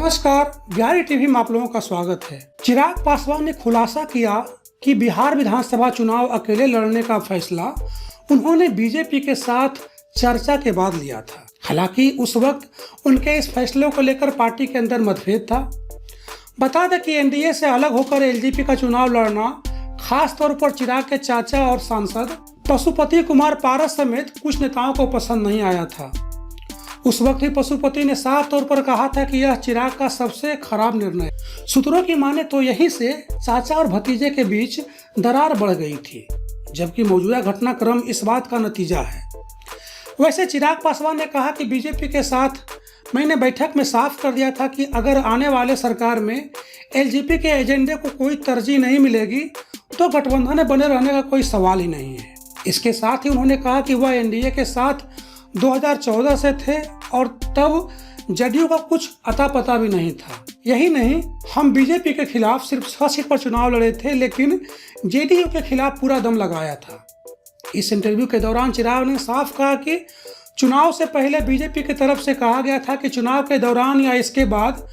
नमस्कार, बिहारी टीवी में आप लोगों का स्वागत है। चिराग पासवान ने खुलासा किया कि बिहार विधानसभा चुनाव अकेले लड़ने का फैसला उन्होंने बीजेपी के साथ चर्चा के बाद लिया था। हालांकि उस वक्त उनके इस फैसले को लेकर पार्टी के अंदर मतभेद था। बता दें कि एनडीए से अलग होकर एलजेपी का चुनाव लड़ना खास तौर पर चिराग के चाचा और सांसद पशुपति कुमार पारस समेत कुछ नेताओं को पसंद नहीं आया था। उस वक्त ही पशुपति ने साफ तौर पर कहा था कि यह चिराग का सबसे खराब निर्णय। सूत्रों की माने तो यहीं से चाचा और भतीजे के बीच दरार बढ़ गई थी, जबकि मौजूदा घटनाक्रम इस बात का नतीजा है। वैसे चिराग पासवान ने कहा कि बीजेपी के साथ मैंने बैठक में साफ कर दिया था कि अगर आने वाले सरकार में एलजेपी के एजेंडे को कोई तरजीह नहीं मिलेगी तो गठबंधन में बने रहने का कोई सवाल ही नहीं है। इसके साथ ही उन्होंने कहा कि वह एनडीए के साथ 2014 से थे और तब जदयू का कुछ अता पता भी नहीं था। यही नहीं, हम बीजेपी के खिलाफ सिर्फ 6 सीट पर चुनाव लड़े थे, लेकिन जेडीयू के खिलाफ पूरा दम लगाया था। इस इंटरव्यू के दौरान चिराग ने साफ कहा कि चुनाव से पहले बीजेपी की तरफ से कहा गया था कि चुनाव के दौरान या इसके बाद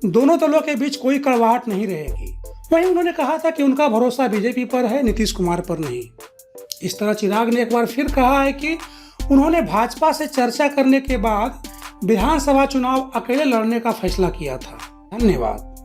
दोनों दलों के बीच कोई कड़वाहट नहीं रहेगी। वहीं उन्होंने कहा था कि उनका भरोसा बीजेपी पर है, नीतीश कुमार पर नहीं। इस तरह चिराग ने एक बार फिर कहा है कि उन्होंने भाजपा से चर्चा करने के बाद विधानसभा चुनाव अकेले लड़ने का फैसला किया था। धन्यवाद।